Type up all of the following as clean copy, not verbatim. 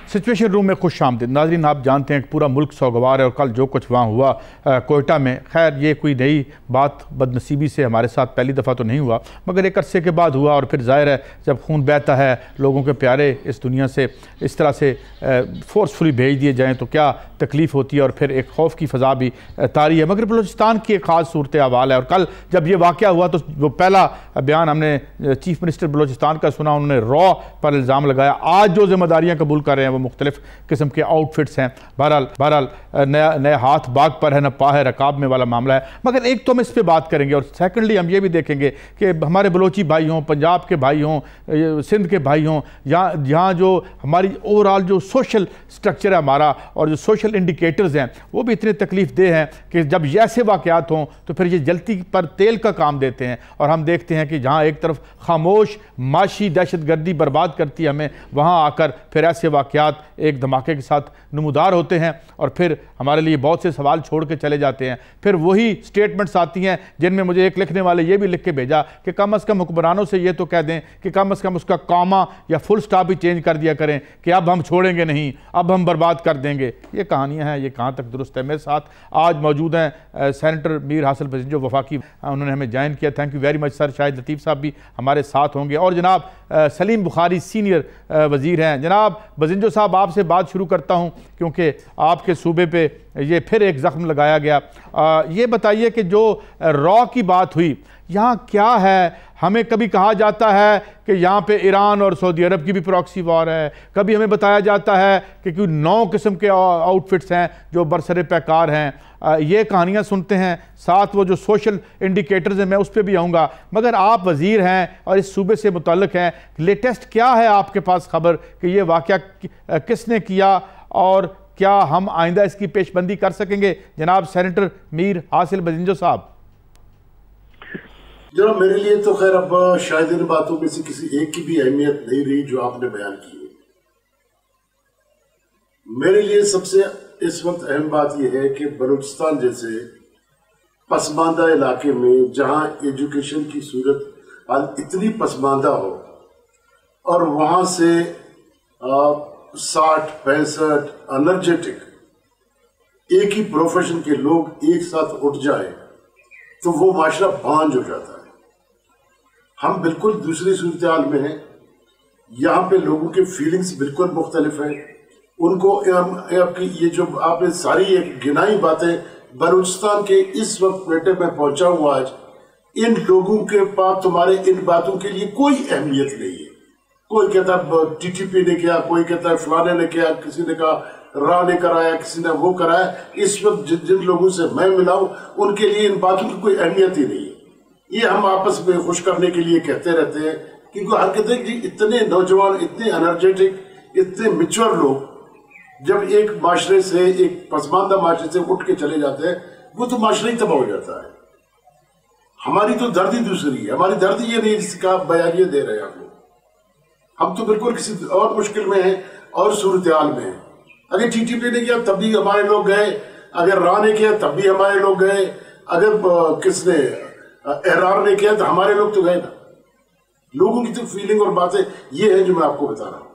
Situation room में खुश आमदीद। नाज़रीन, आप जानते हैं कि पूरा मुल्क सौगवार है और कल जो कुछ वहाँ हुआ कोयटा में, खैर ये कोई नई बात बदनसीबी से हमारे साथ पहली दफ़ा तो नहीं हुआ, मगर एक अरसे के बाद हुआ। और फिर जाहिर है जब खून बहता है, लोगों के प्यारे इस दुनिया से इस तरह से फोर्सफुली भेज दिए जाएँ तो क्या तकलीफ़ होती है, और फिर एक खौफ की फ़ज़ा भी तारी है। मगर बलूचिस्तान की एक ख़ास सूरत हाल है, और कल जब ये वाक़या हुआ तो वो पहला बयान हमने चीफ मिनिस्टर बलूचिस्तान का सुना, उन्होंने रॉ पर इल्ज़ाम लगाया। आज जो जिम्मेदारियाँ कबूल कर रहे हैं वो मुख्तलिफ किस्म के आउटफिट्स हैं। बहरहाल नया हाथ बाग पर है न पा है रकाब में वाला मामला है। मगर एक तो हम इस पर बात करेंगे, और सेकेंडली हम ये भी देखेंगे कि हमारे बलोची भाई हों, पंजाब के भाई हों, सिंध के भाई हों, यहाँ जो हमारी ओवरऑल जो सोशल स्ट्रक्चर है हमारा और जो सोशल इंडिकेटर्स हैं वो भी इतने तकलीफ दे हैं कि जब ऐसे वाक़यात हों तो फिर ये जलती पर तेल का काम देते हैं। और हम देखते हैं कि जहाँ एक तरफ खामोश माशी दहशतगर्दी बर्बाद करती है हमें, वहाँ आकर फिर ऐसे वाक़यात एक धमाके के साथ नमूदार होते हैं और फिर हमारे लिए बहुत से सवाल छोड़ के चले जाते हैं। फिर वही स्टेटमेंट्स आती हैं जिनमें मुझे एक लिखने वाले ये भी लिख के भेजा कि कम अज़ कम हुक्मरानों से ये तो कह दें कि कम अज़ कम उसका कॉमा या फुल स्टॉप ही चेंज कर दिया करें कि अब हम छोड़ेंगे नहीं, अब हम बर्बाद कर देंगे। ये कहानियाँ हैं, ये कहाँ तक दुरुस्त है। मेरे साथ आज मौजूद हैं सेनेटर मीर हासिल बजिंजो वफाकी, उन्होंने हमें ज्वाइन किया, thank you very much sir. Shahid Latif साहब भी हमारे साथ होंगे, और जनाब सलीम बुखारी सीनियर वज़ीर हैं। जनाब बजिंजो साहब, आपसे बात शुरू करता हूँ क्योंकि आपके सूबे पे ये फिर एक ज़ख्म लगाया गया। ये बताइए कि जो रॉ की बात हुई यहाँ क्या है? हमें कभी कहा जाता है कि यहाँ पे ईरान और सऊदी अरब की भी प्रॉक्सी वॉर है, कभी हमें बताया जाता है कि 9 किस्म के आउटफिट्स हैं जो बरसरे पैकार हैं। ये कहानियाँ सुनते हैं, साथ वो जो सोशल इंडिकेटर्स हैं मैं उस पर भी आऊँगा। मगर आप वज़ीर हैं और इस सूबे से मुतल्लिक़ हैं, लेटेस्ट क्या है आपके पास खबर कि ये वाक़या किसने किया और क्या हम आइंदा इसकी पेशबंदी कर सकेंगे? जनाब सेनेटर मीर हासिल बजिंजो साहब। जनाब, मेरे लिए तो खैर अब शायद इन बातों में से किसी एक की भी अहमियत नहीं रही जो आपने बयान की है। मेरे लिए सबसे इस वक्त अहम बात यह है कि बलूचिस्तान जैसे पसमानदा इलाके में जहां एजुकेशन की सूरत इतनी पसमानदा हो और वहां से 60-65 एनर्जेटिक एक ही प्रोफेशन के लोग एक साथ उठ जाए तो वो माशरा बांझ हो जाता है। हम बिल्कुल दूसरी सूरत हाल में हैं। यहाँ पे लोगों के फीलिंग्स बिल्कुल मुख्तलिफ हैं। उनको आपकी ये जो आपने सारी एक गिनाई बातें बलूचिस्तान के इस वक्त बेटे में पहुंचा हुआ आज, इन लोगों के पास तुम्हारे इन बातों के लिए कोई अहमियत नहीं है। कोई कहता है टीटीपी ने किया, कोई कहता है फलाने ने किया, किसी ने कहा रा ने कराया, किसी ने वो कराया। इस वक्त जिन लोगों से मैं मिला हूं उनके लिए इन बातों की कोई अहमियत ही नहीं है। ये हम आपस में खुश करने के लिए कहते रहते हैं, क्योंकि हर कहते हैं कि इतने नौजवान, इतने एनर्जेटिक, इतने मिच्योर लोग जब एक माशरे से, एक पसमानदा माशरे से उठ के चले जाते हैं वो तो माशरा ही तबाह हो जाता है। हमारी तो दर्द ही दूसरी है। हमारी दर्द ये नहीं जिसका बयानिए दे रहे हैं आप लोग। हम तो बिल्कुल किसी और मुश्किल में हैं और सूरत हाल में हैं। अगर टीटीपी ने किया तब भी हमारे लोग गए, अगर रा ने किया तब भी हमारे लोग गए, अगर किसने एहरार ने किया तो हमारे लोग तो गए ना। लोगों की तो फीलिंग और बातें ये है जो मैं आपको बता रहा हूं।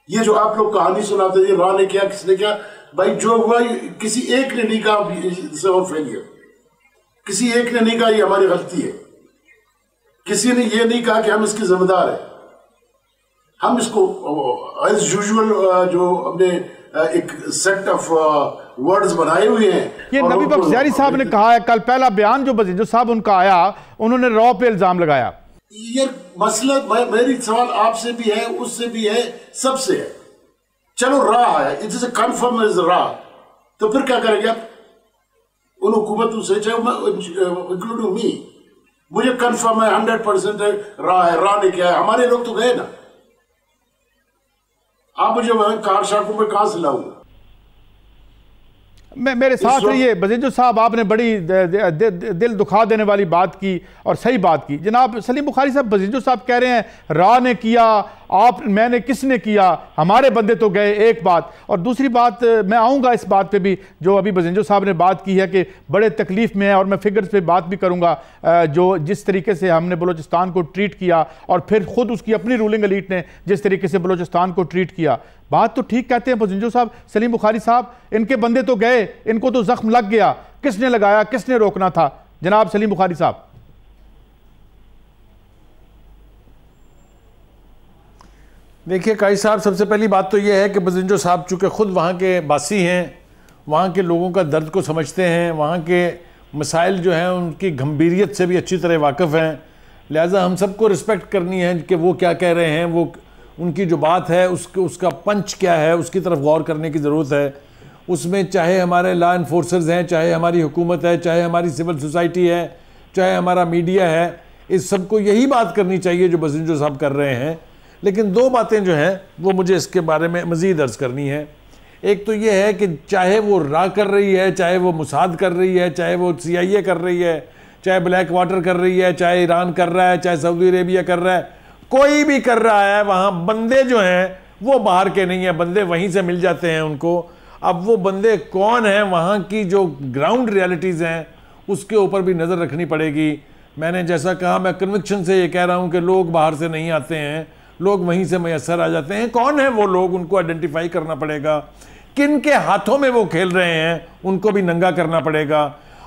ये जो आप लोग कहानी सुनाते हैं रा ने किया, किसने किया, भाई जो हुआ किसी एक ने नहीं कहा और फेलियर, किसी एक ने नहीं कहा ये हमारी गलती है, किसी ने ये नहीं कहा कि हम इसके जिम्मेदार हैं। हम इसको एज यूजुअल जो हमने एक सेट ऑफ वर्ड्स बनाए हुए हैं। ये नबी बख्तियारी साहब ने कहा है, कल पहला बयान जो बजिंजो साहब उनका आया, उन्होंने रॉ पे इल्जाम लगाया। ये मसला मेरी सवाल आपसे भी है, उससे भी है, सबसे है। चलो रा है, इट इज कन्फर्म इज रा, तो फिर क्या करेंगे आप? उन हुकूमतों से, इंक्लूडिंग मी, मुझे कन्फर्म है 100% है रा है, रा ने क्या है, हमारे लोग तो गए ना। आप मुझे कार शाकों में कहां से लाऊंगा? मेरे साथ रहिए बजिंजो साहब, आपने बड़ी दिल दुखा देने वाली बात की और सही बात की। जनाब सलीम बुखारी साहब, बजिंजो साहब कह रहे हैं रा ने किया आप मैंने किसने किया, हमारे बंदे तो गए, एक बात। और दूसरी बात, मैं आऊँगा इस बात पे भी जो अभी बजिंजो साहब ने बात की है कि बड़े तकलीफ़ में है, और मैं फिगर्स पे बात भी करूँगा, जो जिस तरीके से हमने बलूचिस्तान को ट्रीट किया और फिर खुद उसकी अपनी रूलिंग एलीट ने जिस तरीके से बलूचिस्तान को ट्रीट किया। बात तो ठीक कहते हैं बजिंजो साहब, सलीम बुखारी साहब, इनके बंदे तो गए, इनको तो जख्म लग गया, किसने लगाया, किसने रोकना था? जनाब सलीम बुखारी साहब। देखिए काई साहब, सबसे पहली बात तो यह है कि बजिंजो साहब चूँकि ख़ुद वहाँ के बासी हैं, वहाँ के लोगों का दर्द को समझते हैं, वहाँ के मसाइल जो हैं उनकी गंभीरियत से भी अच्छी तरह वाकिफ़ हैं, लिहाजा हम सबको रिस्पेक्ट करनी है कि वो क्या कह रहे हैं, वो उनकी जो बात है उसका पंच क्या है, उसकी तरफ गौर करने की ज़रूरत है। उसमें चाहे हमारे लॉ इन्फोर्सर्स हैं, चाहे हमारी हुकूमत है, चाहे हमारी सिविल सोसाइटी है, चाहे हमारा मीडिया है, इस सबको यही बात करनी चाहिए जो बजिंजो साहब कर रहे हैं। लेकिन दो बातें जो हैं वो मुझे इसके बारे में मज़ीद अर्ज़ करनी है। एक तो ये है कि चाहे वो रा कर रही है, चाहे वो मुसाद कर रही है, चाहे वो CIA कर रही है, चाहे ब्लैक वाटर कर रही है, चाहे ईरान कर रहा है, चाहे सऊदी अरेबिया कर रहा है, कोई भी कर रहा है, वहाँ बंदे जो हैं वो बाहर के नहीं हैं, बंदे वहीं से मिल जाते हैं उनको। अब वो बंदे कौन हैं, वहाँ की जो ग्राउंड रियलिटीज़ हैं उसके ऊपर भी नज़र रखनी पड़ेगी। मैंने जैसा कहा, मैं कन्विक्शन से ये कह रहा हूँ कि लोग बाहर से नहीं आते हैं, लोग वहीं से मैसर आ जाते हैं। कौन है वो लोग, उनको आइडेंटिफाई करना पड़ेगा। किन के हाथों में वो खेल रहे हैं उनको भी नंगा करना पड़ेगा।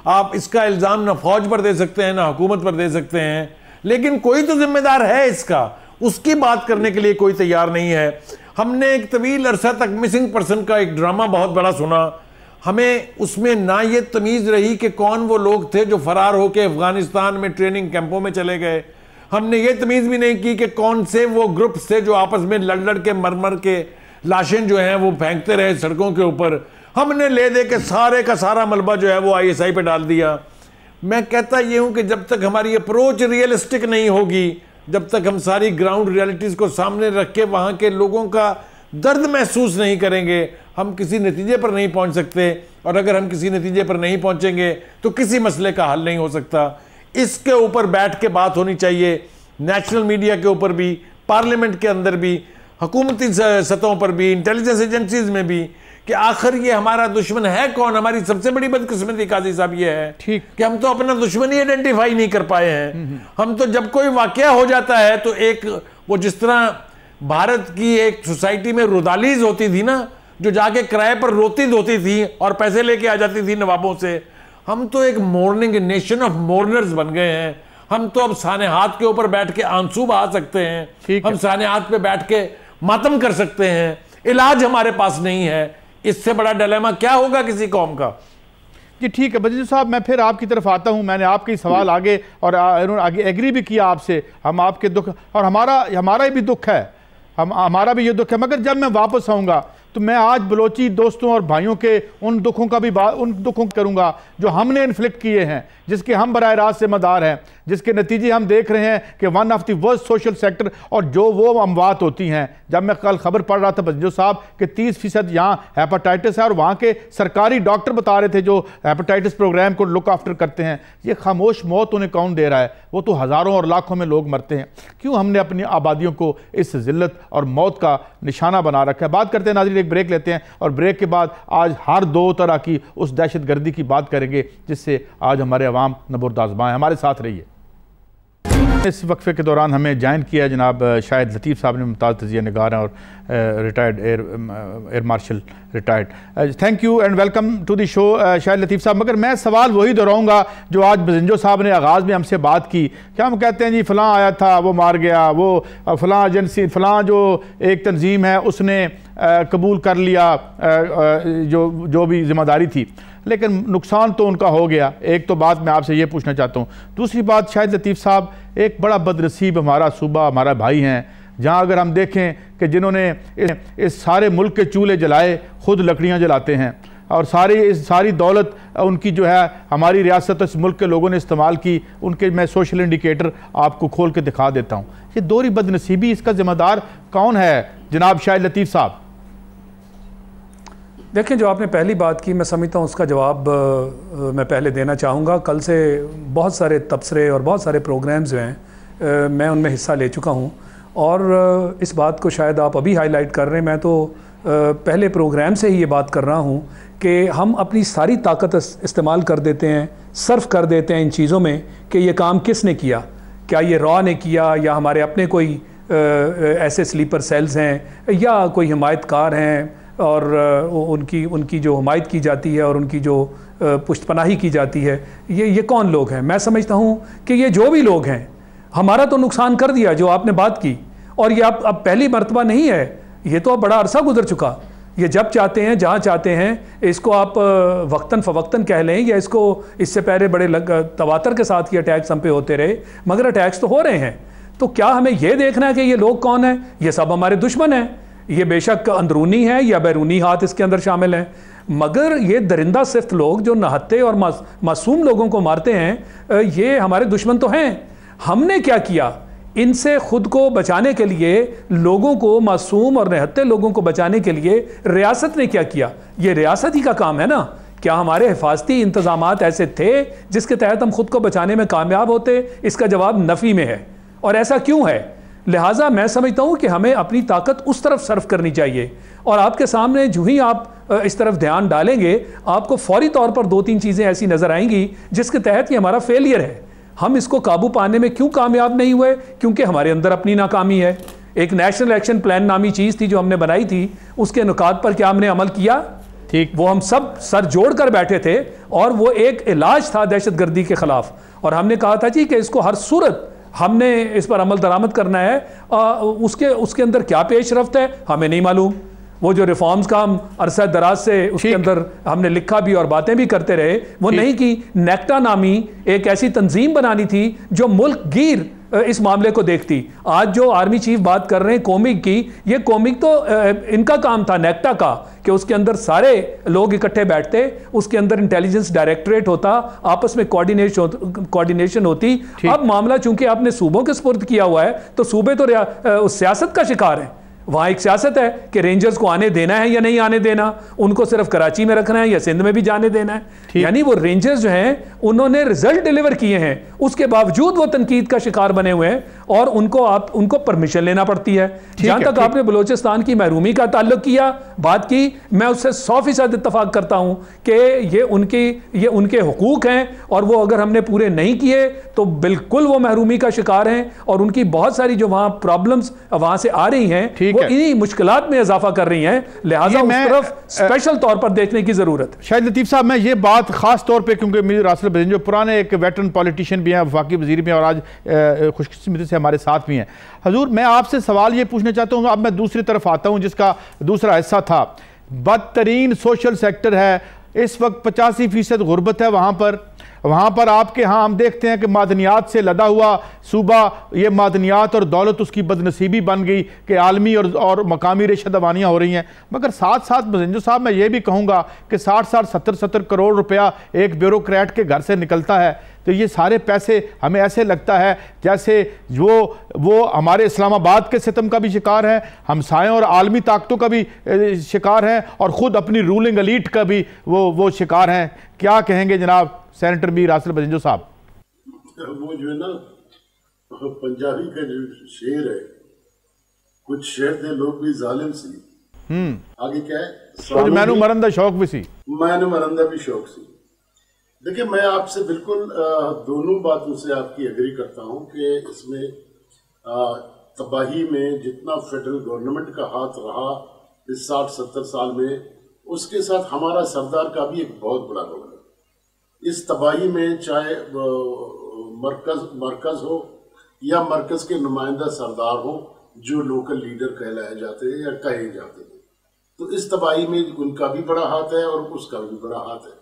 आप इसका इल्ज़ाम ना फौज पर दे सकते हैं ना हुकूमत पर दे सकते हैं, लेकिन कोई तो जिम्मेदार है इसका, उसकी बात करने के लिए कोई तैयार नहीं है। हमने एक तवील अरसा तक मिसिंग पर्सन का एक ड्रामा बहुत बड़ा सुना, हमें उसमें ना ये तमीज़ रही कि कौन वो लोग थे जो फरार होकर अफगानिस्तान में ट्रेनिंग कैंपों में चले गए। हमने ये तमीज़ भी नहीं की कि कौन से वो ग्रुप्स थे जो आपस में लड़ लड़ के मर के लाशें जो हैं वो फेंकते रहे सड़कों के ऊपर। हमने ले दे के सारे का सारा मलबा जो है वो ISI पे डाल दिया। मैं कहता ये हूँ कि जब तक हमारी अप्रोच रियलिस्टिक नहीं होगी, जब तक हम सारी ग्राउंड रियलिटीज़ को सामने रख के वहाँ के लोगों का दर्द महसूस नहीं करेंगे, हम किसी नतीजे पर नहीं पहुँच सकते। और अगर हम किसी नतीजे पर नहीं पहुँचेंगे तो किसी मसले का हल नहीं हो सकता। इसके ऊपर बैठ के बात होनी चाहिए, नेशनल मीडिया के ऊपर भी, पार्लियामेंट के अंदर भी, हुकूमती सतहों पर भी, इंटेलिजेंस एजेंसीज में भी, कि आखिर ये हमारा दुश्मन है कौन। हमारी सबसे बड़ी बदकिस्मती काजी साहब ये है ठीक कि हम तो अपना दुश्मन ही आइडेंटिफाई नहीं कर पाए हैं। हम तो जब कोई वाकया हो जाता है तो एक वो जिस तरह भारत की एक सोसाइटी में रुदालीज होती थी ना, जो जाके किराए पर रोती धोती थी और पैसे लेके आ जाती थी नवाबों से, हम तो एक मोर्निंग नेशन ऑफ मोर्नर्स बन गए हैं। हम तो अब साने हाथ के ऊपर बैठ के आंसू बहा सकते हैं, हम साने हाथ पे बैठ के मातम कर सकते हैं। इलाज हमारे पास नहीं है, इससे बड़ा डिलेमा क्या होगा किसी कौम का। जी ठीक है बजीर साहब, मैं फिर आपकी तरफ आता हूं। मैंने आपके सवाल आगे और आगे एग्री भी किया आपसे, हम आपके दुख और हमारा भी दुख है, हमारा भी ये दुख है। मगर जब मैं वापस आऊँगा तो मैं आज बलोची दोस्तों और भाइयों के उन दुखों का भी उन दुखों करूँगा जो हमने इन्फ्लिक्ट किए हैं, जिसके हम बराह रास्त जिम्मेदार हैं, जिसके नतीजे हम देख रहे हैं कि one of the worst social sector, और जो वो अमवात होती हैं। जब मैं कल खबर पढ़ रहा था बजिंजो साहब कि 30% यहाँ हेपेटाइटिस है, और वहाँ के सरकारी डॉक्टर बता रहे थे जो हेपेटाइटिस प्रोग्राम को लुक आफ्टर करते हैं, ये खामोश मौत उन्हें कौन दे रहा है? वो तो हज़ारों और लाखों में लोग मरते हैं। क्यों हमने अपनी आबादियों को इस जिल्लत और मौत का निशाना बना रखा है? बात करते हैं नाज़रीन, एक ब्रेक लेते हैं और ब्रेक के बाद आज हर दो तरह की उस दहशत गर्दी की बात करेंगे जिससे आज हमारे अवाम नबुर्दाज़बां हैं। हमारे साथ रहिए। इस वक्फे के दौरान हमें ज्वाइन किया जनाब शाहिद लतीफ़ साहब ने, मुमताज़ तजिया निगार हैं और retired air marshal retired. Thank you and welcome to the show Shahid Latif साहब। मगर मैं सवाल वही दोहराऊंगा जो आज बजिंजो साहब ने आगाज़ में हमसे बात की। क्या हम कहते हैं जी फ़लाँ आया था वो मार गया, वो फ़लाँ एजेंसी फ़लाँ जो एक तंजीम है उसने कबूल कर लिया जो भी ज़िम्मेदारी थी, लेकिन नुकसान तो उनका हो गया। एक तो बात मैं आपसे ये पूछना चाहता हूँ। दूसरी बात शाहिद लतीफ़ साहब, एक बड़ा बदनसीब हमारा सूबा, हमारा भाई हैं, जहाँ अगर हम देखें कि जिन्होंने इस सारे मुल्क के चूल्हे जलाए, खुद लकड़ियाँ जलाते हैं, और सारी दौलत उनकी जो है हमारी रियासत इस मुल्क के लोगों ने इस्तेमाल की। उनके मैं सोशल इंडिकेटर आपको खोल के दिखा देता हूँ। ये दोहरी बदनसीबी, इसका ज़िम्मेदार कौन है जनाब शाहिद लतीफ़ साहब? देखें, जो आपने पहली बात की, मैं समझता हूँ उसका जवाब मैं पहले देना चाहूँगा। कल से बहुत सारे तबसरे और बहुत सारे प्रोग्राम्स जो हैं मैं उनमें हिस्सा ले चुका हूँ, और इस बात को शायद आप अभी हाईलाइट कर रहे हैं, मैं तो पहले प्रोग्राम से ही ये बात कर रहा हूँ कि हम अपनी सारी ताकत इस्तेमाल कर देते हैं, सर्फ कर देते हैं इन चीज़ों में कि ये काम किसने किया, क्या ये रॉ ने किया या हमारे अपने कोई ऐसे स्लीपर सेल्स हैं या कोई हिमायतकार हैं और उनकी जो हिमायत की जाती है और उनकी जो पुष्टपनाही की जाती है, ये कौन लोग हैं। मैं समझता हूँ कि ये जो भी लोग हैं, हमारा तो नुकसान कर दिया जो आपने बात की, और ये अब पहली मर्तबा नहीं है, ये तो अब बड़ा अरसा गुजर चुका। ये जब चाहते हैं जहाँ चाहते हैं, इसको आप वक्तन फ़वक्तन कह लें या इसको इससे पहले बड़े तवातर के साथ ये अटैक्स हम पे होते रहे, मगर अटैक्स तो हो रहे हैं। तो क्या हमें ये देखना है कि ये लोग कौन हैं? ये सब हमारे दुश्मन हैं। ये बेशक अंदरूनी है या बैरूनी हाथ इसके अंदर शामिल हैं, मगर ये दरिंदा सिफ्त लोग जो नहत्ते और मासूम लोगों को मारते हैं, ये हमारे दुश्मन तो हैं। हमने क्या किया? इनसे खुद को बचाने के लिए, लोगों को, मासूम और निहत्ते लोगों को बचाने के लिए रियासत ने क्या किया? ये रियासत ही का काम है ना। क्या हमारे हिफाजती इंतजामात ऐसे थे जिसके तहत हम खुद को बचाने में कामयाब होते? इसका जवाब नफ़ी में है। और ऐसा क्यों है? लिहाजा मैं समझता हूँ कि हमें अपनी ताकत उस तरफ सर्फ करनी चाहिए। और आपके सामने जो ही आप इस तरफ ध्यान डालेंगे, आपको फौरी तौर पर 2-3 चीज़ें ऐसी नज़र आएंगी जिसके तहत ये हमारा फेलियर है। हम इसको काबू पाने में क्यों कामयाब नहीं हुए? क्योंकि हमारे अंदर अपनी नाकामी है। एक नेशनल एक्शन प्लान नामी चीज़ थी जो हमने बनाई थी, उसके नुकात पर क्या हमने अमल किया? ठीक, वो हम सब सर जोड़ कर बैठे थे और वो एक इलाज था दहशतगर्दी के खिलाफ। और हमने कहा था जी कि इसको हर सूरत हमने इस पर अमल दरामद करना है। उसके अंदर क्या पेशरफ्त है हमें नहीं मालूम। वो जो रिफॉर्म्स का हम अरसा दराज से उसके अंदर हमने लिखा भी और बातें भी करते रहे, वो नहीं की। नेक्टा नामी एक ऐसी तंजीम बनानी थी जो मुल्क गिर इस मामले को देखती। आज जो आर्मी चीफ बात कर रहे हैं कॉमिक की, ये कॉमिक तो इनका काम था, नेक्टा का, कि उसके अंदर सारे लोग इकट्ठे बैठते, उसके अंदर इंटेलिजेंस डायरेक्टरेट होता, आपस में कोऑर्डिनेशन होती। अब मामला चूंकि आपने सूबों के सुपुर्द किया हुआ है, तो सूबे तो सियासत का शिकार है। वहाँ एक सियासत है कि रेंजर्स को आने देना है या नहीं आने देना, उनको सिर्फ कराची में रखना है या सिंध में भी जाने देना है। यानी वो रेंजर्स जो हैं उन्होंने रिजल्ट डिलीवर किए हैं, उसके बावजूद वो तनकीद का शिकार बने हुए हैं और उनको परमिशन लेना पड़ती है। जहां तक आपने बलोचिस्तान की महरूमी का ताल्लुक किया, बात की, मैं उससे 100% इत्तफाक करता हूं कि ये उनके हुकूक हैं और वो अगर हमने पूरे नहीं किए तो बिल्कुल वो महरूमी का शिकार हैं और उनकी बहुत सारी जो वहां प्रॉब्लम्स वहां से आ रही हैं वो इन्हीं मुश्किलात में इजाफा कर रही हैं। लिहाजा उस तरफ स्पेशल तौर पर देखने की जरूरत है। शाहिद लतीफ साहब, मैं ये बात खास तौर पे, क्योंकि मीर रासिल बदिंजो पुराने एक वेटरन पॉलिटिशियन भी हैं, वफाकी वजीर भी हैं और आज खुशकिस्मती से हमारे साथ भी हैं। हजूर, मैं आपसे सवाल ये पूछना चाहता हूँ, अब मैं दूसरी तरफ आता हूँ जिसका दूसरा हिस्सा था। बदतरीन सोशल सेक्टर है इस वक्त, 85% गुर्बत है वहाँ पर आपके यहाँ हम देखते हैं कि मादनियात से लदा हुआ सूबा, ये मादनियात और दौलत उसकी बदनसीबी बन गई कि आलमी और मकामी रेशा दवानियाँ हो रही हैं। मगर साथ साथ बदिंजो साहब, मैं ये भी कहूँगा कि 60-60, 70-70 करोड़ रुपया एक ब्यूरोक्रेट के घर से निकलता है। तो ये सारे पैसे हमें ऐसे लगता है जैसे वो हमारे इस्लामाबाद के सितम का भी शिकार है, हमसायों और आलमी ताकतों का भी शिकार है और ख़ुद अपनी रूलिंग एलीट का भी वो शिकार हैं। क्या कहेंगे जनाब सेनेटर मीर रासिल बदिंजो साहब? वो जो है ना, पंजाबी का जो शेर है, कुछ शेर थे लोग भी जालिम सी, आगे क्या है, मैनू मरन दा शौक भी सी, मैनू मरन दा भी शौक सी। देखिए, मैं आपसे बिल्कुल दोनों बातों से आपकी एग्री करता हूं कि इसमें तबाही में जितना फेडरल गवर्नमेंट का हाथ रहा इस 60-70 साल में, उसके साथ हमारा सरदार का भी एक बहुत बड़ा रोल है इस तबाही में। चाहे मरकज हो या मरकज के नुमाइंदा सरदार हो जो लोकल लीडर कहलाए जाते हैं या कहे जाते हैं, तो इस तबाही में उनका भी बड़ा हाथ है और उसका भी बड़ा हाथ है।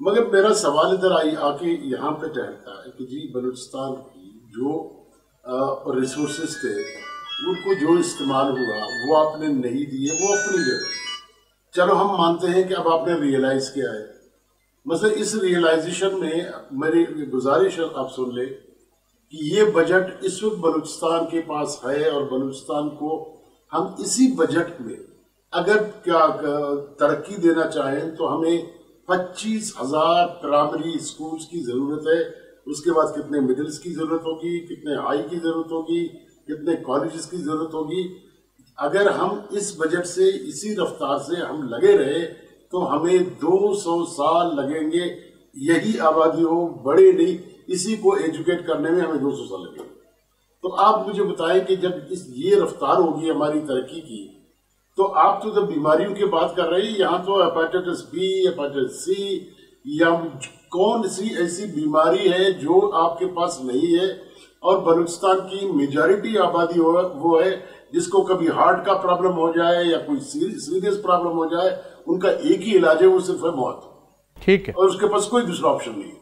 मगर मेरा सवाल इधर आके यहाँ पे ठहरता है कि जी, बलूचिस्तान की जो रिसोर्सेज थे उनको जो इस्तेमाल हुआ वो आपने नहीं दिए, वो अपनी जगह। चलो हम मानते हैं कि अब आपने रियलाइज किया है, मतलब इस रियलाइजेशन में मेरी गुजारिश आप सुन ले कि ये बजट इस वक्त बलूचिस्तान के पास है और बलूचिस्तान को हम इसी बजट में अगर क्या तरक्की देना चाहें तो हमें 25,000 प्राइमरी स्कूल्स की जरूरत है। उसके बाद कितने मिडिल्स की जरूरत होगी, कितने हाई की जरूरत होगी, कितने कॉलेजेस की जरूरत होगी। अगर हम इस बजट से इसी रफ्तार से हम लगे रहे तो हमें 200 साल लगेंगे, यही आबादी हो बड़े नहीं, इसी को एजुकेट करने में हमें 200 साल लगेंगे। तो आप मुझे बताएं कि जब ये रफ्तार होगी हमारी तरक्की की, तो आप तो जब बीमारियों की बात कर रहे हैं, यहाँ तो हेपेटाइटिस बी, हेपेटाइटिस सी या कौन सी ऐसी बीमारी है जो आपके पास नहीं है। और बलूचिस्तान की मेजॉरिटी आबादी वो है जिसको कभी हार्ट का प्रॉब्लम हो जाए या कोई सीरियस प्रॉब्लम हो जाए, उनका एक ही इलाज है, वो सिर्फ है मौत। ठीक है, और उसके पास कोई दूसरा ऑप्शन नहीं है।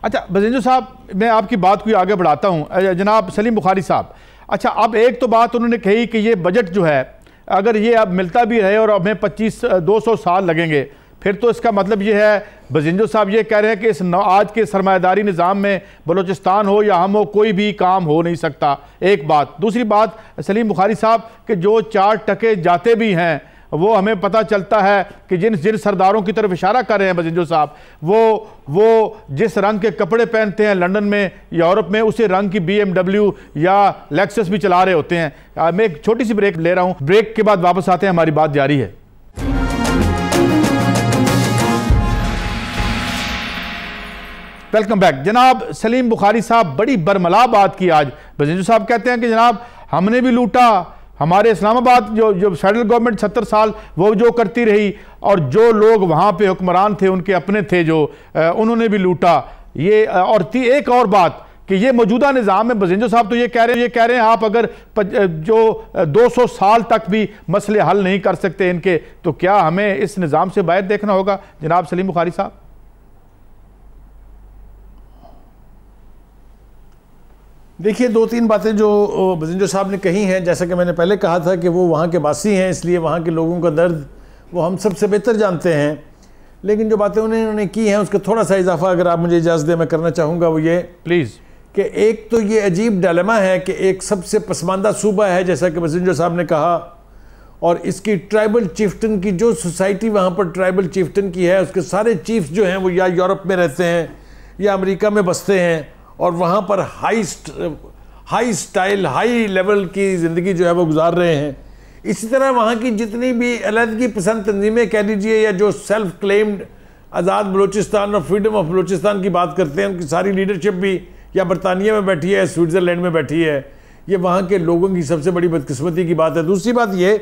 अच्छा बजिंजो साहब, मैं आपकी बात को आगे बढ़ाता हूँ। जनाब सलीम बुखारी साहब, अच्छा अब एक तो बात उन्होंने कही कि ये बजट जो है अगर ये अब मिलता भी रहे और हमें 200 साल लगेंगे, फिर तो इसका मतलब ये है, बजिंजो साहब ये कह रहे हैं कि इस आज के सरमायादारी निज़ाम में बलूचिस्तान हो या हम हो, कोई भी काम हो नहीं सकता। एक बात। दूसरी बात सलीम बुखारी साहब कि जो 4 टके जाते भी हैं वो हमें पता चलता है कि जिन सरदारों की तरफ इशारा कर रहे हैं बजिंजो साहब, वो जिस रंग के कपड़े पहनते हैं लंदन में, यूरोप में, उसी रंग की BMW या लेक्सस भी चला रहे होते हैं। मैं एक छोटी सी ब्रेक ले रहा हूँ, ब्रेक के बाद वापस आते हैं, हमारी बात जारी है। Welcome back. जनाब सलीम बुखारी साहब बड़ी बरमला बात की आज। बजिंजो साहब कहते हैं कि जनाब हमने भी लूटा, हमारे इस्लामाबाद जो फेडरल गवर्नमेंट 70 साल वो जो करती रही, और जो लोग वहाँ पे हुक्मरान थे उनके अपने थे जो उन्होंने भी लूटा। ये और एक और बात कि ये मौजूदा निज़ाम में बजिंजो साहब तो ये कह रहे हैं आप अगर जो 200 साल तक भी मसले हल नहीं कर सकते इनके, तो क्या हमें इस निज़ाम से बाहर देखना होगा जनाब सलीम बुखारी साहब? देखिए 2-3 बातें जो बजिंजो साहब ने कही हैं, जैसा कि मैंने पहले कहा था कि वो वहाँ के बासी हैं, इसलिए वहाँ के लोगों का दर्द वो हम सबसे बेहतर जानते हैं। लेकिन जो बातें उन्होंने की हैं उसका थोड़ा सा इजाफा अगर आप मुझे इजाज़त दें मैं करना चाहूँगा, वो ये प्लीज़ कि एक तो ये अजीब डायलेमा है कि एक सबसे पसमानदा सूबा है जैसा कि बजिंजो साहब ने कहा, और इसकी ट्राइबल चीफ्टन की जो सोसाइटी वहाँ पर ट्राइबल चीफ्टन की है, उसके सारे चीफ्स जो हैं वो या यूरोप में रहते हैं या अमेरिका में बसते हैं, और वहाँ पर हाई स्टाइल हाई लेवल की ज़िंदगी जो है वो गुजार रहे हैं। इसी तरह वहाँ की जितनी भी अलहदगी पसंद तंजीमें कह लीजिए या जो सेल्फ क्लेम्ड आज़ाद बलूचिस्तान और फ्रीडम ऑफ बलूचिस्तान की बात करते हैं, उनकी सारी लीडरशिप भी या बरतानिया में बैठी है, स्विट्ज़रलैंड में बैठी है। ये वहाँ के लोगों की सबसे बड़ी बदकिस्मती की बात है। दूसरी बात ये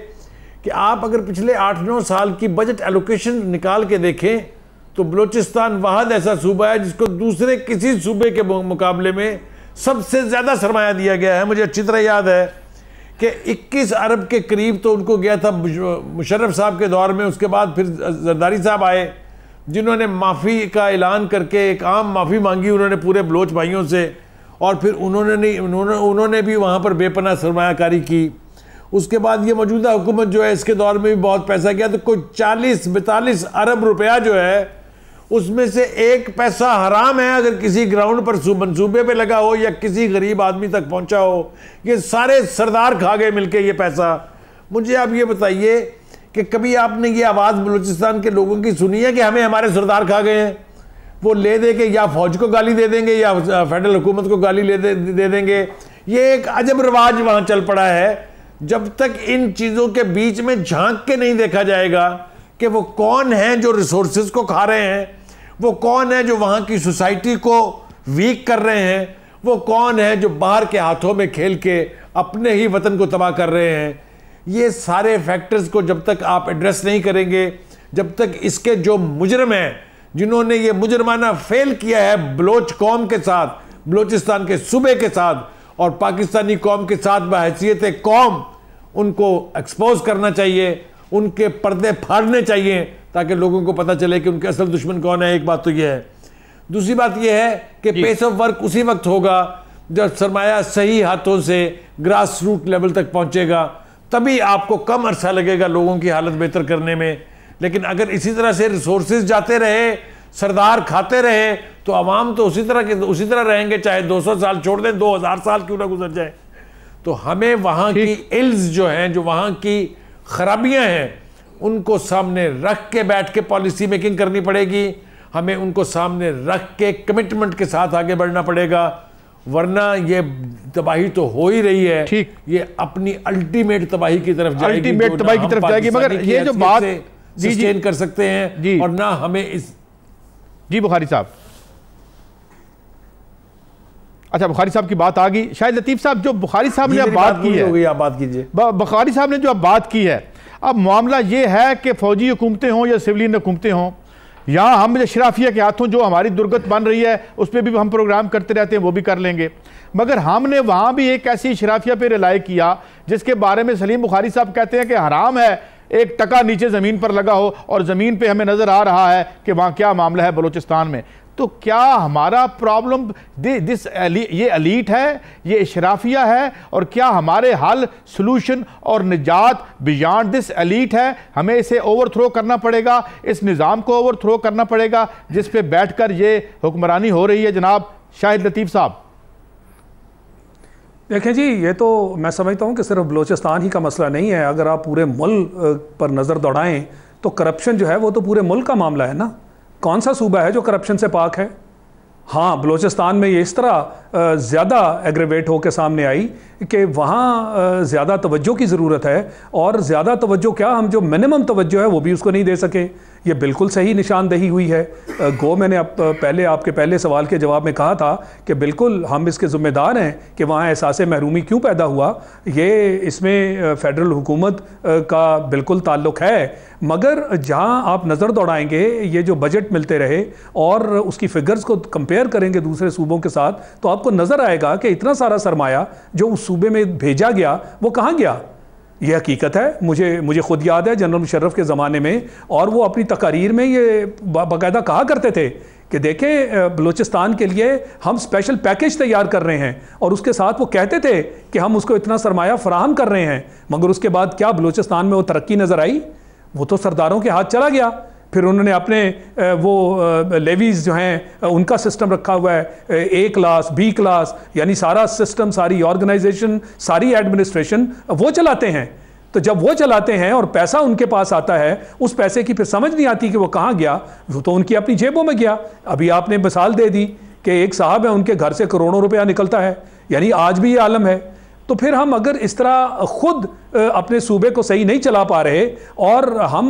कि आप अगर पिछले 8-9 साल की बजट एलोकेशन निकाल के देखें तो बलूचिस्तान वाहद ऐसा सूबा है जिसको दूसरे किसी सूबे के मुकाबले में सबसे ज़्यादा सरमाया दिया गया है। मुझे अच्छी तरह याद है कि 21 अरब के करीब तो उनको गया था मुशर्रफ साहब के दौर में। उसके बाद फिर जरदारी साहब आए जिन्होंने माफ़ी का ऐलान करके एक आम माफ़ी मांगी उन्होंने पूरे बलोच भाइयों से, और फिर उन्होंने भी वहाँ पर बेपनाह सरमायाकारी की। उसके बाद ये मौजूदा हुकूमत जो है इसके दौर में भी बहुत पैसा गया, तो कोई 40-42 अरब रुपया जो है उसमें से 1 पैसा हराम है अगर किसी ग्राउंड पर मंसूबे पे लगा हो या किसी गरीब आदमी तक पहुंचा हो। ये सारे सरदार खा गए मिलके ये पैसा। मुझे आप ये बताइए कि कभी आपने ये आवाज़ बलूचिस्तान के लोगों की सुनी है कि हमें हमारे सरदार खा गए हैं? वो ले दे के या फौज को गाली दे देंगे या फेडरल हुकूमत को गाली दे देंगे। ये एक अजब रिवाज वहाँ चल पड़ा है। जब तक इन चीज़ों के बीच में झांक के नहीं देखा जाएगा कि वो कौन हैं जो रिसोर्सेज को खा रहे हैं, वो कौन है जो वहाँ की सोसाइटी को वीक कर रहे हैं, वो कौन है जो बाहर के हाथों में खेल के अपने ही वतन को तबाह कर रहे हैं, ये सारे फैक्टर्स को जब तक आप एड्रेस नहीं करेंगे, जब तक इसके जो मुजरम हैं जिन्होंने ये मुजरमाना फेल किया है बलोच कौम के साथ, बलोचिस्तान के सूबे के साथ और पाकिस्तानी कौम के साथ बहैसियत कौम, उनको एक्सपोज करना चाहिए, उनके पर्दे फाड़ने चाहिए ताकि लोगों को पता चले कि उनके असल दुश्मन कौन है। एक बात तो यह है। दूसरी बात यह है कि पेस ऑफ वर्क उसी वक्त होगा जब सरमाया सही हाथों से ग्रास रूट लेवल तक पहुंचेगा, तभी आपको कम अरसा लगेगा लोगों की हालत बेहतर करने में। लेकिन अगर इसी तरह से रिसोर्सेज जाते रहे, सरदार खाते रहे, तो अवाम तो उसी तरह रहेंगे, चाहे 200 साल छोड़ दें, 2000 साल क्यों ना गुजर जाए। तो हमें वहाँ की इल्स जो हैं, जो वहाँ की खराबियाँ हैं, उनको सामने रख के बैठ के पॉलिसी मेकिंग करनी पड़ेगी। हमें उनको सामने रख के कमिटमेंट के साथ आगे बढ़ना पड़ेगा। वरना ये तबाही तो हो ही रही है, ठीक, ये अपनी अल्टीमेट तबाही की तरफ जाएगी, अल्टीमेट तबाही की तरफ जाएगी। मगर ये जो बात सस्टेन कर सकते हैं जी, और ना हमें इस जी बुखारी साहब, अच्छा बुखारी साहब की बात आ गई। शायद लतीफ़ साहब, जो बुखारी साहब ने अब बात की है, आप बात कीजिए। बुखारी साहब ने जो अब बात की है, अब मामला ये है कि फौजी हुकूमतें हों या सिविलियन हुकूमतें हों, यहाँ हम अशराफिया के हाथों जो हमारी दुर्गत बन रही है उस पर भी हम प्रोग्राम करते रहते हैं, वो भी कर लेंगे। मगर हमने वहाँ भी एक ऐसी अशराफिया पे रिलाय किया जिसके बारे में सलीम बुखारी साहब कहते हैं कि हराम है एक टका नीचे ज़मीन पर लगा हो, और ज़मीन पे हमें नज़र आ रहा है कि वहाँ क्या मामला है बलूचिस्तान में। तो क्या हमारा प्रॉब्लम ये एलीट है, ये इशराफिया है, और क्या हमारे हल सलूशन और निजात बियॉन्ड दिस एलीट है? हमें इसे ओवरथ्रो करना पड़ेगा, इस निज़ाम को ओवरथ्रो करना पड़ेगा जिस पे बैठकर ये हुक्मरानी हो रही है। जनाब शाहिद लतीफ़ साहब, देखें जी, ये तो मैं समझता हूँ कि सिर्फ बलूचिस्तान ही का मसला नहीं है। अगर आप पूरे मुल्क पर नज़र दौड़ाएं तो करप्शन जो है वो तो पूरे मुल्क का मामला है ना। कौन सा सूबा है जो करप्शन से पाक है? हाँ, बलूचिस्तान में ये इस तरह ज़्यादा एग्रेवेट होकर सामने आई कि वहाँ ज़्यादा तवज्जो की ज़रूरत है, और ज़्यादा तवज्जो क्या, हम जो मिनिमम तवज्जो है वो भी उसको नहीं दे सके। ये बिल्कुल सही निशानदही हुई है। मैंने आपके पहले सवाल के जवाब में कहा था कि बिल्कुल हम इसके ज़िम्मेदार हैं कि वहाँ एहसास महरूमी क्यों पैदा हुआ। ये इसमें फ़ेडरल हुकूमत का बिल्कुल ताल्लुक़ है। मगर जहाँ आप नज़र दौड़ाएंगे, ये जो बजट मिलते रहे और उसकी फ़िगर्स को कंपेयर करेंगे दूसरे सूबों के साथ, तो आपको नज़र आएगा कि इतना सारा सरमाया जो उस सूबे में भेजा गया वो कहाँ गया। ये हकीकत है। मुझे खुद याद है जनरल मुशर्रफ के ज़माने में, और वो अपनी तकारीर में ये बाकायदा कहा करते थे कि देखें बलूचिस्तान के लिए हम स्पेशल पैकेज तैयार कर रहे हैं, और उसके साथ वो कहते थे कि हम उसको इतना सरमाया फराहम कर रहे हैं। मगर उसके बाद क्या बलूचिस्तान में वो तरक्की नज़र आई? वो तो सरदारों के हाथ चला गया। फिर उन्होंने अपने वो लेवीज़ जो हैं उनका सिस्टम रखा हुआ है, A क्लास, B क्लास, यानी सारा सिस्टम, सारी ऑर्गेनाइजेशन, सारी एडमिनिस्ट्रेशन वो चलाते हैं। तो जब वो चलाते हैं और पैसा उनके पास आता है, उस पैसे की फिर समझ नहीं आती कि वो कहाँ गया, वो तो उनकी अपनी जेबों में गया। अभी आपने मिसाल दे दी कि एक साहब है, उनके घर से करोड़ों रुपया निकलता है, यानी आज भी ये आलम है। तो फिर हम अगर इस तरह खुद अपने सूबे को सही नहीं चला पा रहे और हम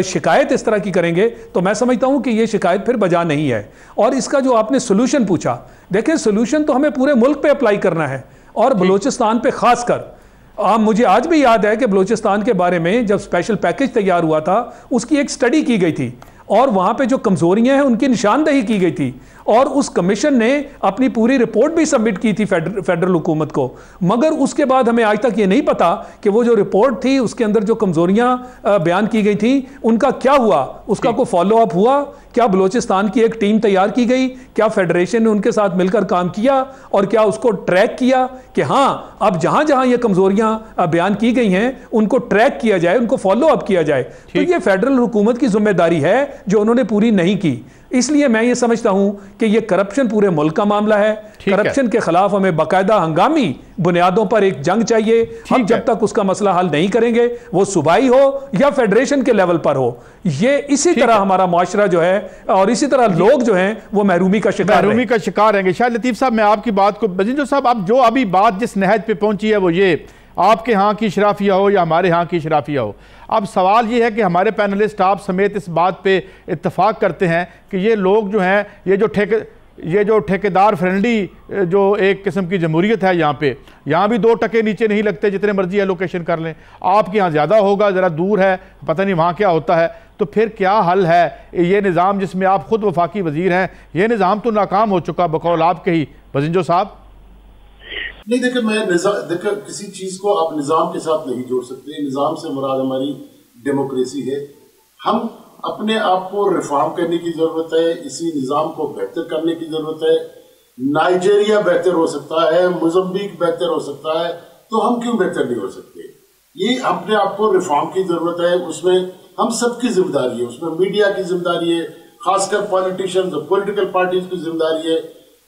शिकायत इस तरह की करेंगे, तो मैं समझता हूं कि ये शिकायत फिर बजा नहीं है। और इसका जो आपने सोल्यूशन पूछा, देखें सोल्यूशन तो हमें पूरे मुल्क पे अप्लाई करना है, और बलूचिस्तान पे खासकर। मुझे आज भी याद है कि बलूचिस्तान के बारे में जब स्पेशल पैकेज तैयार हुआ था, उसकी एक स्टडी की गई थी, और वहाँ पे जो कमजोरियां हैं उनकी निशानदही की गई थी, और उस कमीशन ने अपनी पूरी रिपोर्ट भी सबमिट की थी फेडरल हुकूमत को। मगर उसके बाद हमें आज तक ये नहीं पता कि वो जो रिपोर्ट थी उसके अंदर जो कमजोरियां बयान की गई थी उनका क्या हुआ, उसका कोई फॉलो अप हुआ? क्या बलूचिस्तान की एक टीम तैयार की गई? क्या फेडरेशन ने उनके साथ मिलकर काम किया, और क्या उसको ट्रैक किया कि हाँ अब जहां जहां ये कमजोरियां बयान की गई हैं उनको ट्रैक किया जाए, उनको फॉलो अप किया जाए? तो ये फेडरल हुकूमत की जिम्मेदारी है जो उन्होंने पूरी नहीं की। इसलिए मैं ये समझता हूं कि ये करप्शन पूरे मुल्क का मामला है। करप्शन के खिलाफ हमें बाकायदा हंगामी बुनियादों पर एक जंग चाहिए। हम जब तक उसका मसला हल नहीं करेंगे, वो सूबाई हो या फेडरेशन के लेवल पर हो, ये इसी तरह हमारा मुआशरा जो है और इसी तरह लोग जो हैं वो महरूमी का शिकार रहेंगे। शायद लतीफ़ साहब, मैं आपकी बात को बजिंजो साहब, अब जो अभी बात जिस नहज पे पहुंची है वो ये आपके यहाँ की शराफिया हो या हमारे यहाँ की शराफिया हो, अब सवाल ये है कि हमारे पैनलिस्ट आप समेत इस बात पे इत्तफाक करते हैं कि ये लोग जो हैं, ये जो ठेकेदार फ्रेंडली जो एक किस्म की जमहूरियत है, यहाँ भी 2 टके नीचे नहीं लगते, जितने मर्जी एलोकेशन कर लें। आपके यहाँ ज़्यादा होगा, ज़रा दूर है, पता नहीं वहाँ क्या होता है। तो फिर क्या हल है? ये निज़ाम जिसमें आप खुद वफाकी वज़ीर हैं, ये निज़ाम तो नाकाम हो चुका बकौल आपके ही बजिंजो साहब। नहीं, देखिए किसी चीज को आप निजाम के साथ नहीं जोड़ सकते। निजाम से मुराद हमारी डेमोक्रेसी है। हम अपने आप को रिफॉर्म करने की जरूरत है, इसी निजाम को बेहतर करने की जरूरत है। नाइजीरिया बेहतर हो सकता है, मोज़म्बिक बेहतर हो सकता है, तो हम क्यों बेहतर नहीं हो सकते? ये अपने आप को रिफॉर्म की जरूरत है। उसमें हम सबकी जिम्मेदारी है, उसमें मीडिया की जिम्मेदारी है, खासकर पॉलिटिशियंस और पॉलिटिकल पार्टीज की जिम्मेदारी है,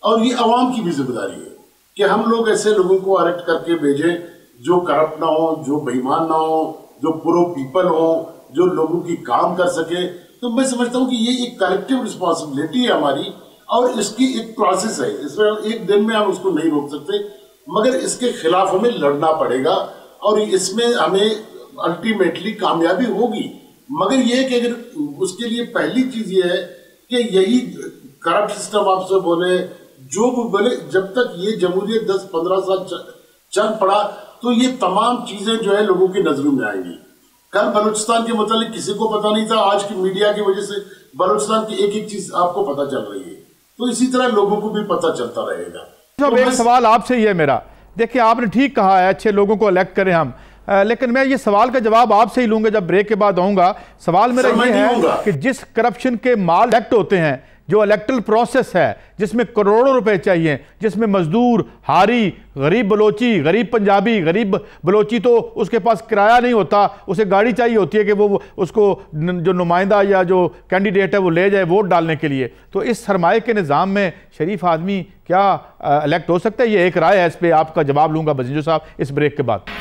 और ये अवाम की भी जिम्मेदारी है कि हम लोग ऐसे लोगों को अरेस्ट करके भेजें जो करप्ट ना हो, जो बेईमान ना हो, जो प्रो पीपल हो, जो लोगों की काम कर सके। तो मैं समझता हूँ कि ये एक कलेक्टिव रिस्पॉन्सिबिलिटी है हमारी। और इसकी एक प्रोसेस है, इसमें एक दिन में हम उसको नहीं रोक सकते, मगर इसके खिलाफ हमें लड़ना पड़ेगा और इसमें हमें अल्टीमेटली कामयाबी होगी। मगर ये कि अगर उसके लिए पहली चीज ये है कि यही करप्ट सिस्टम आपसे बोले जो भी बोले, जब तक ये जमहूरियत 10-15 साल चल पड़ा तो ये तमाम चीजें जो है लोगों की नजरों में आएंगी। कल बलूचिस्तान के मुतालिक किसी को पता नहीं था, आज की मीडिया की वजह से बलूचिस्तान की एक एक चीज आपको पता चल रही है, तो इसी तरह लोगों को भी पता चलता रहेगा। तो एक सवाल आपसे ही है मेरा, देखिए आपने ठीक कहा है अच्छे लोगों को इलेक्ट करें हम, लेकिन मैं ये सवाल का जवाब आपसे ही लूंगा जब ब्रेक के बाद आऊंगा। सवाल मेरा ये है कि जिस करप्शन के माल इलेक्ट होते हैं, जो इलेक्ट्रल प्रोसेस है जिसमें करोड़ों रुपए चाहिए, जिसमें मजदूर, हारी, गरीब बलोची, गरीब पंजाबी, गरीब बलोची तो उसके पास किराया नहीं होता, उसे गाड़ी चाहिए होती है कि वो उसको जो नुमाइंदा या जो कैंडिडेट है वो ले जाए वोट डालने के लिए। तो इस सरमाए के निज़ाम में शरीफ आदमी क्या इलेक्ट हो सकता है? ये एक राय है, इस पर आपका जवाब लूँगा बजिंजो साहब इस ब्रेक के बाद।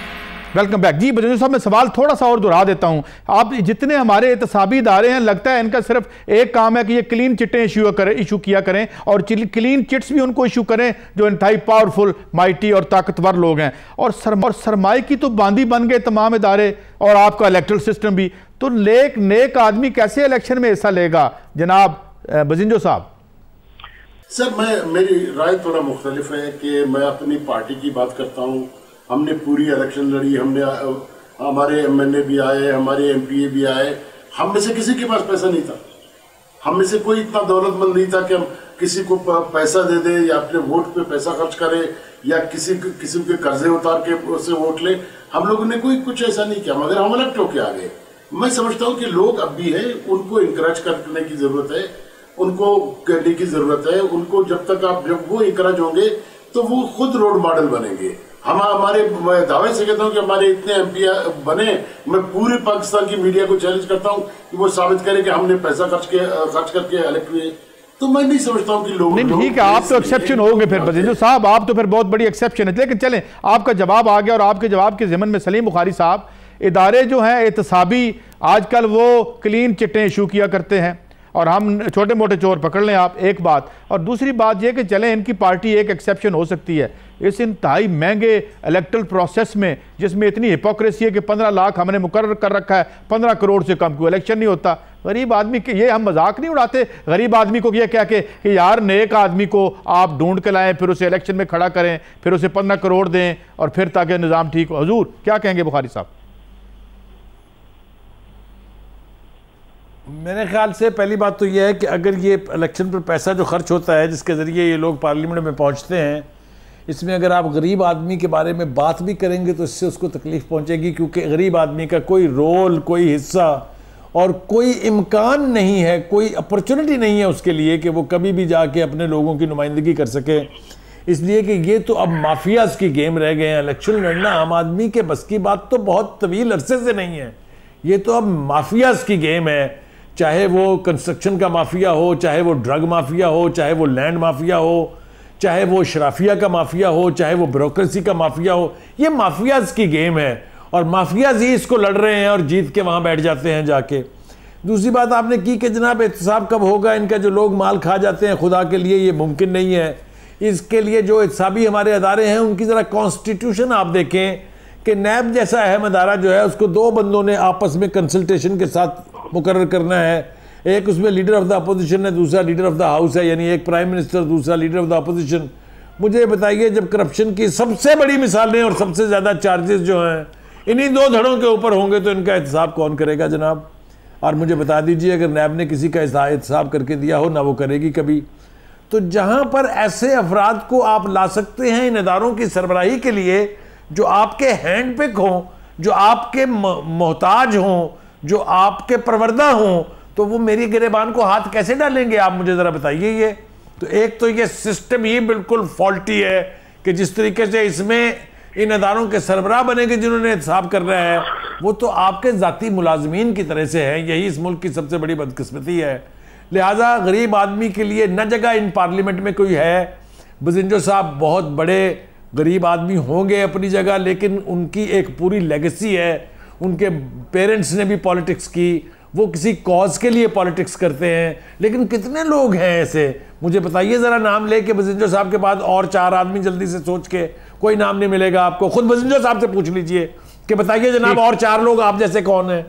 वेलकम बैक जी। बजिंजो साहब मैं सवाल थोड़ा सा और दोहरा देता हूं, आप जितने हमारे एहतसाबी इदारे हैं लगता है इनका सिर्फ एक काम है कि ये क्लीन चिटें इशू किया करें और क्लीन चिट्स भी उनको इशू करें जो इंतहाई पावरफुल, माइटी और ताकतवर लोग हैं। और सरमाए की तो बांदी बन गए तमाम इदारे और आपका इलेक्ट्रल सिस्टम भी, तो नेक आदमी कैसे इलेक्शन में हिस्सा लेगा जनाब बजिंजो साहब? सर मेरी राय थोड़ा मुख्तलिफ है कि मैं अपनी पार्टी की बात करता हूँ। हमने पूरी इलेक्शन लड़ी, हमने हमारे एमएनए भी आए, हमारे एमपीए भी आए, हम में से किसी के पास पैसा नहीं था, हम में से कोई इतना दौलतमंद नहीं था कि हम किसी को पैसा दे दे या अपने वोट पे पैसा खर्च करे या किसी के कर्जे उतार के उससे वोट ले। हम लोगों ने कोई कुछ ऐसा नहीं किया, मगर हम इलेक्ट होके आ गए। मैं समझता हूँ कि लोग अब भी है, उनको इंकरेज करने की जरूरत है, उनको करने की जरूरत है। उनको जब वो इंकरेज होंगे तो वो खुद रोल मॉडल बनेंगे। हमारे दावे से कहता हूं कि हमारे इतने एमपी बने, मैं पूरे पाकिस्तान की मीडिया को चैलेंज करता हूं कि वो साबित करें कि हमने पैसा खर्च करके इलेक्ट हुए। तो मैं नहीं समझता हूं कि लोग नहीं, ठीक है, आप तो एक्सेप्शन हो गए फिर बजिंजो साहब, आप तो फिर बहुत बड़ी एक्सेप्शन है। लेकिन चलें, आपका जवाब आ गया और आपके जवाब के ज़िमन में सलीम बुखारी साहब, इदारे जो हैं एहतसाबी आजकल वो क्लीन चिटें इशू किया करते हैं और हम छोटे मोटे चोर पकड़ लें आप, एक बात। और दूसरी बात यह कि चलें इनकी पार्टी एक एक्सेप्शन हो सकती है इस इंतहाई महंगे इलेक्ट्रल प्रोसेस में जिसमें इतनी हिपोक्रेसी है कि 15 लाख हमने मुकर्रर कर रखा है, 15 करोड़ से कम कोई इलेक्शन नहीं होता। गरीब आदमी के ये हम मजाक नहीं उड़ाते, गरीब आदमी को ये कह के कि यार नेक आदमी को आप ढूंढ के लाएं, फिर उसे इलेक्शन में खड़ा करें, फिर उसे 15 करोड़ दें और फिर ताकि निज़ाम ठीक हो। हुजूर क्या कहेंगे बुखारी साहब? मेरे ख्याल से पहली बात तो यह है कि अगर ये इलेक्शन पर पैसा जो खर्च होता है जिसके ज़रिए ये लोग पार्लियामेंट में पहुंचते हैं, इसमें अगर आप गरीब आदमी के बारे में बात भी करेंगे तो इससे उसको तकलीफ़ पहुंचेगी, क्योंकि गरीब आदमी का कोई रोल, कोई हिस्सा और कोई इम्कान नहीं है, कोई अपॉर्चुनिटी नहीं है उसके लिए कि वो कभी भी जाके अपने लोगों की नुमाइंदगी कर सके। इसलिए कि ये तो अब माफियाज़ की गेम रह गए हैं। इलेक्शन लड़ना आम आदमी के बस की बात तो बहुत तवील अरसे से नहीं है, ये तो अब माफियाज़ की गेम है। चाहे वो कंस्ट्रक्शन का माफिया हो, चाहे वो ड्रग माफिया हो, चाहे वो लैंड माफिया हो, चाहे वो शराफिया का माफिया हो, चाहे वो ब्रोक्रेसी का माफिया हो, ये माफियाज़ की गेम है और माफियाज़ ही इसको लड़ रहे हैं और जीत के वहाँ बैठ जाते हैं जाके। दूसरी बात आपने की कि जनाब एहतसाब कब होगा, इनका जो लोग माल खा जाते हैं खुदा के लिए, ये मुमकिन नहीं है। इसके लिए जो एहतसाबी हमारे अदारे हैं उनकी ज़रा कॉन्स्टिट्यूशन आप देखें कि नैब जैसा अहम अदारा जो है उसको 2 बंदों ने आपस में कंसल्टेशन के साथ मुकर्रर करना है। एक उसमें लीडर ऑफ द अपोजिशन है, दूसरा लीडर ऑफ द हाउस है, यानी एक प्राइम मिनिस्टर, दूसरा लीडर ऑफ द अपोजिशन। मुझे बताइए, जब करप्शन की सबसे बड़ी मिसालें और सबसे ज़्यादा चार्जेस जो हैं इन्हीं 2 धड़ों के ऊपर होंगे तो इनका एहतसाब कौन करेगा जनाब? और मुझे बता दीजिए, अगर नैब ने किसी का एहतसाब करके दिया हो ना वो करेगी कभी। तो जहाँ पर ऐसे अफराद को आप ला सकते हैं इन इदारों की सरबराही के लिए जो आपके हैंड पिक हों, जो आपके मोहताज हों, जो आपके परवरदा हों, तो वो मेरी गिरेबान को हाथ कैसे डालेंगे आप मुझे ज़रा बताइए। ये तो एक तो ये सिस्टम ही बिल्कुल फॉल्टी है कि जिस तरीके से इसमें इन अदारों के सरबराह बनेंगे जिन्होंने हिसाब करना है वो तो आपके ज़ाती मुलाजमीन की तरह से है। यही इस मुल्क की सबसे बड़ी बदकिस्मती है। लिहाजा गरीब आदमी के लिए न जगह इन पार्लियामेंट में कोई है। बजिंजो साहब बहुत बड़े गरीब आदमी होंगे अपनी जगह, लेकिन उनकी एक पूरी लेगेसी है। उनके पेरेंट्स ने भी पॉलिटिक्स की, वो किसी कॉज के लिए पॉलिटिक्स करते हैं। लेकिन कितने लोग हैं ऐसे, मुझे बताइए ज़रा, नाम लेके बजिंजो साहब के बाद और 4 आदमी जल्दी से सोच के, कोई नाम नहीं मिलेगा आपको, खुद बजिंजो साहब से पूछ लीजिए कि बताइए जनाब और 4 लोग आप जैसे कौन है।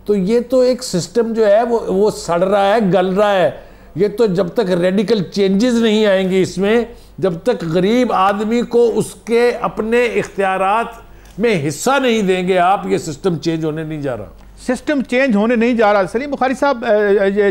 तो ये तो एक सिस्टम जो है वो सड़ रहा है, गल रहा है। ये तो जब तक रेडिकल चेंजेस नहीं आएंगे इसमें, जब तक गरीब आदमी को उसके अपने इख्तियारात में हिस्सा नहीं देंगे आप, ये सिस्टम चेंज होने नहीं जा रहा। सिस्टम चेंज होने नहीं जा रहा। सलीम बुखारी साहब,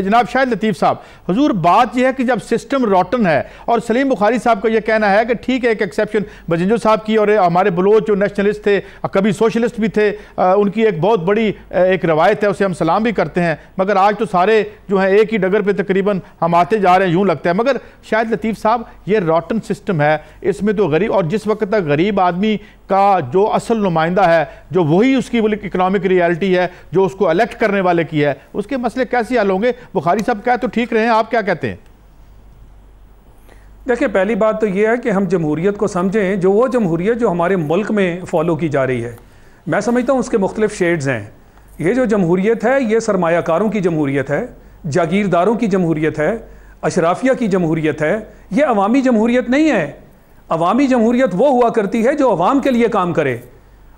जनाब शाहिद लतीफ़ साहब, हुजूर बात यह है कि जब सिस्टम रॉटन है, और सलीम बुखारी साहब का यह कहना है कि ठीक है, एक एक्सेप्शन बजिंजो साहब की, और हमारे बलोच जो नेशनलिस्ट थे, कभी सोशलिस्ट भी थे, उनकी एक बहुत बड़ी एक रवायत है, उसे हम सलाम भी करते हैं, मगर आज तो सारे जो हैं एक ही डगर पर तकरीबन हम आते जा रहे हैं, यूँ लगता है। मगर शाहिद लतीफ़ साहब, ये रॉटन सिस्टम है, इसमें तो गरीब, और जिस वक्त तक गरीब आदमी का जो असल नुमाइंदा है, जो वही उसकी इकोनॉमिक रियलिटी है, जो उसको इलेक्ट करने वाले की है, उसके मसले कैसे हल होंगे? बुखारी साहब कह तो ठीक रहे हैं, आप क्या कहते हैं? देखिए, पहली बात तो यह है कि हम जमहूरियत को समझें, जो वो जमहूरियत जो हमारे मुल्क में फॉलो की जा रही है, मैं समझता हूँ उसके मुख्तलिफ शेड्स हैं। ये जो जमहूरियत है, ये सरमायाकारों की जमहूरियत है, जागीरदारों की जमहूरियत है, अशराफिया की जमहूरियत है, ये अवामी जमहूरियत नहीं है। अवामी जमहूरियत वो हुआ करती है जो अवाम के लिए काम करे।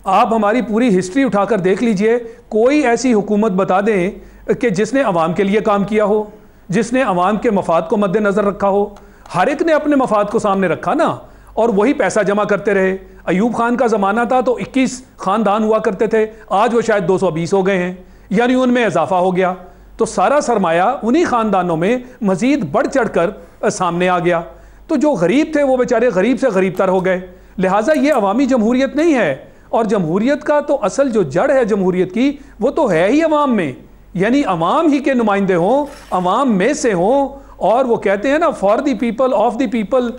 आप हमारी पूरी हिस्ट्री उठाकर देख लीजिए, कोई ऐसी हुकूमत बता दें कि जिसने अवाम के लिए काम किया हो, जिसने अवाम के मफाद को मद्देनज़र रखा हो। हर एक ने अपने मफाद को सामने रखा ना, और वही पैसा जमा करते रहे। अयूब खान का ज़माना था तो 21 ख़ानदान हुआ करते थे, आज वो शायद 220 हो गए हैं, यानी उनमें इजाफा हो गया। तो सारा सरमाया उन्हीं ख़ानदानों में मज़ीद बढ़ चढ़ कर सामने आ गया। तो जो गरीब थे वो बेचारे गरीब से गरीब तर हो गए। लिहाजा ये अवामी जमहूरियत नहीं है। और जमहूरियत का तो असल जो जड़ है जमहूरियत की, वो तो है ही अवाम में, यानी अवाम ही के नुमाइंदे हों, अवाम में से हों। और वो कहते हैं ना, for the people, of the people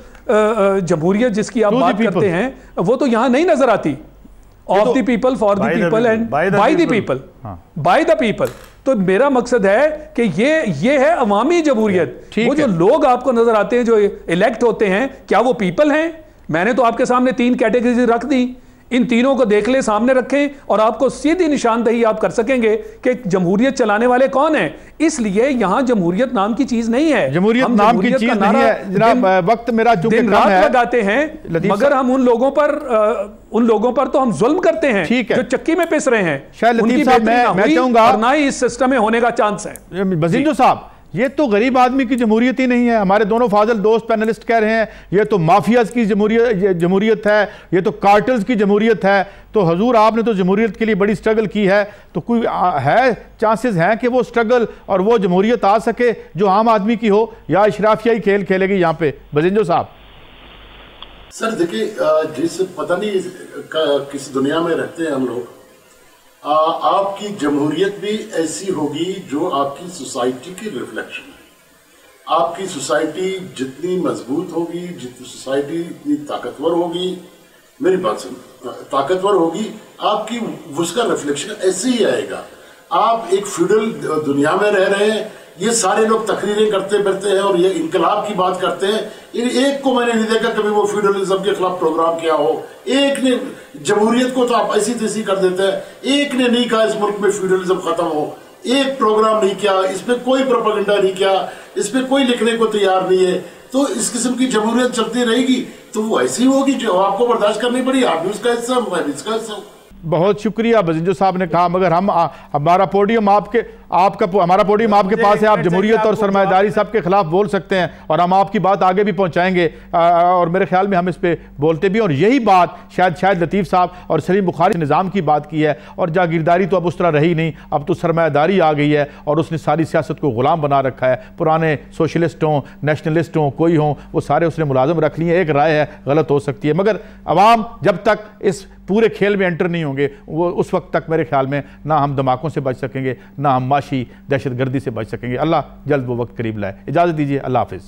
जमहूरियत जिसकी आप बात करते हैं, वो तो यहाँ नहीं नजर आती। Of the people, for the people and by the people, by the people. तो मेरा मकसद है कि ये है अवामी जमहूरियत। वो जो लोग आपको नजर आते हैं जो इलेक्ट होते हैं, क्या वो पीपल हैं? मैंने तो आपके सामने 3 कैटेगरीज रख दी, इन तीनों को देख ले, सामने रखें, और आपको सीधी निशानदही आप कर सकेंगे कि जमहूरियत चलाने वाले कौन हैं। इसलिए यहां जमहूरियत नाम की चीज नहीं है, जमहूरियत नाम की चीज नहीं है जनाब। वक्त मेरा चूंकि दिन रात लगाते हैं, मगर हम उन लोगों पर तो हम जुल्म करते हैं जो चक्की में पिस रहे हैं। शायद लतीफ साहब, मैं चाहूंगा, और ना ही इस सिस्टम में होने का चांस है। बजिंजो साहब, ये तो गरीब आदमी की जमहूरियत ही नहीं है। हमारे दोनों फाजल दोस्त पैनलिस्ट कह रहे हैं ये तो माफियाज की जमहूरियत है, ये तो कार्टल्स की जमहूरियत है। तो हजूर, आपने तो जमहूरियत के लिए बड़ी स्ट्रगल की है, तो कोई है चांसेस हैं कि वो स्ट्रगल और वो जमहूरियत आ सके जो आम आदमी की हो, या इशराफिया ही खेल खेलेगी यहाँ पे? बजिंजो साहब सर देखिए, जिस पता नहीं किस दुनिया में रहते हैं हम लोग, आपकी जमहूरियत भी ऐसी होगी जो आपकी सोसाइटी की रिफ्लेक्शन है। आपकी सोसाइटी जितनी मजबूत होगी, जितनी सोसाइटी इतनी ताकतवर होगी, मेरी बात सुन, ताकतवर होगी, आपकी उसका रिफ्लेक्शन ऐसे ही आएगा। आप एक फ्यूडल दुनिया में रह रहे हैं, ये सारे लोग तकरीरें करते फिरते हैं और ये इनकलाब की बात करते हैं। एक को मैंने नहीं देखा कभी वो फ्यूडलिज्म के खिलाफ प्रोग्राम किया हो। एक ने जमहूरियत को तो आप ऐसी तैसी कर देते हैं। एक ने नहीं कहा इस मुल्क में फ्यूडलिज्म खत्म हो, एक प्रोग्राम नहीं किया, इस पे कोई प्रोपेगेंडा नहीं किया, इस पे कोई लिखने को तैयार नहीं है। तो इस किस्म की जमहूरियत चलती रहेगी तो वो ऐसी होगी जो आपको बर्दाश्त करनी पड़ी। आप भी उसका हिस्सा, मैं भी इसका हिस्सा हूँ। बहुत शुक्रिया बजिंजो साहब ने कहा, मगर हमारा पोडियम हमारा पोडियम आपके पास है। आप जमहूरियत और सरमायादारी सब के खिलाफ बोल सकते हैं और हम आपकी बात आगे भी पहुंचाएंगे, और मेरे ख्याल में हम इस पे बोलते भी। और यही बात शायद लतीफ़ साहब और सलीम बुखारी निज़ाम की बात की है। और जागीरदारी तो अब उस तरह रही नहीं, अब तो सरमायादारी आ गई है और उसने सारी सियासत को गुलाम बना रखा है। पुराने सोशलिस्ट हों, नेशनलिस्ट हों, कोई हों, वो सारे उसने मुलाजम रख लिए। एक राय है, गलत हो सकती है, मगर अवाम जब तक इस पूरे खेल में एंटर नहीं होंगे, वो उस वक्त तक मेरे ख्याल में ना हम धमाकों से बच सकेंगे, ना हम माशी दहशतगर्दी से बच सकेंगे। अल्लाह जल्द वो वक्त करीब लाए। इजाज़त दीजिए, अल्लाह हाफिज़।